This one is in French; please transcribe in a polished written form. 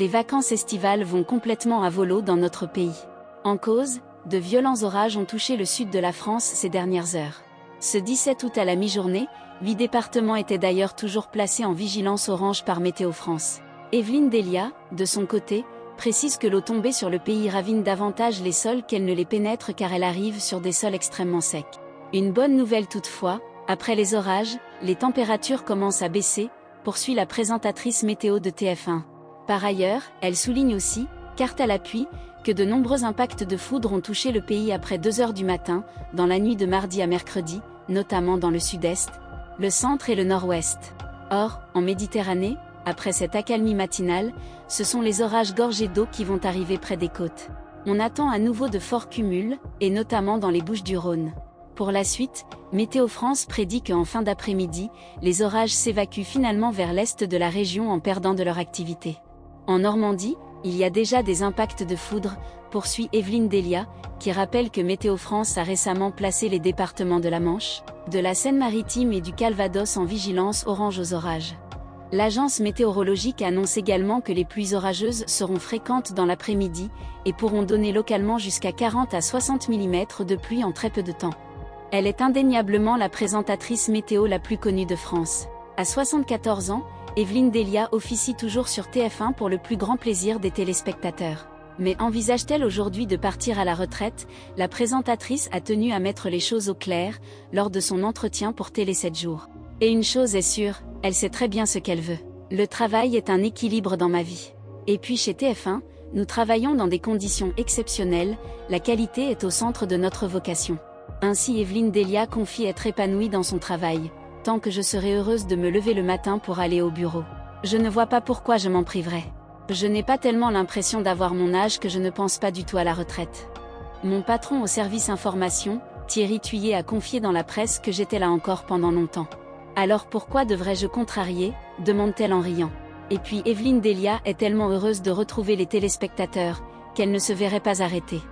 Les vacances estivales vont complètement à volo dans notre pays. En cause, de violents orages ont touché le sud de la France ces dernières heures. Ce 17 août à la mi-journée, 8 départements étaient d'ailleurs toujours placés en vigilance orange par Météo France. Evelyne Delia, de son côté, précise que l'eau tombée sur le pays ravine davantage les sols qu'elle ne les pénètre car elle arrive sur des sols extrêmement secs. Une bonne nouvelle toutefois, après les orages, les températures commencent à baisser, poursuit la présentatrice météo de TF1. Par ailleurs, elle souligne aussi, carte à l'appui, que de nombreux impacts de foudre ont touché le pays après 2 h du matin, dans la nuit de mardi à mercredi, notamment dans le sud-est, le centre et le nord-ouest. Or, en Méditerranée, après cette accalmie matinale, ce sont les orages gorgés d'eau qui vont arriver près des côtes. On attend à nouveau de forts cumuls, et notamment dans les Bouches-du-Rhône. Pour la suite, Météo France prédit qu'en fin d'après-midi, les orages s'évacuent finalement vers l'est de la région en perdant de leur activité. En Normandie, il y a déjà des impacts de foudre, poursuit Evelyne Delia, qui rappelle que Météo France a récemment placé les départements de la Manche, de la Seine-Maritime et du Calvados en vigilance orange aux orages. L'agence météorologique annonce également que les pluies orageuses seront fréquentes dans l'après-midi, et pourront donner localement jusqu'à 40 à 60 mm de pluie en très peu de temps. Elle est indéniablement la présentatrice météo la plus connue de France. À 74 ans, Evelyne Delia officie toujours sur TF1 pour le plus grand plaisir des téléspectateurs. Mais envisage-t-elle aujourd'hui de partir à la retraite? La présentatrice a tenu à mettre les choses au clair, lors de son entretien pour Télé 7 jours. Et une chose est sûre, elle sait très bien ce qu'elle veut. Le travail est un équilibre dans ma vie. Et puis chez TF1, nous travaillons dans des conditions exceptionnelles, la qualité est au centre de notre vocation. Ainsi Evelyne Delia confie être épanouie dans son travail. Tant que je serai heureuse de me lever le matin pour aller au bureau. Je ne vois pas pourquoi je m'en priverais. Je n'ai pas tellement l'impression d'avoir mon âge que je ne pense pas du tout à la retraite. Mon patron au service information, Thierry Thuillier, a confié dans la presse que j'étais là encore pendant longtemps. Alors pourquoi devrais-je contrarier, demande-t-elle en riant. Et puis Evelyne Delia est tellement heureuse de retrouver les téléspectateurs, qu'elle ne se verrait pas arrêter.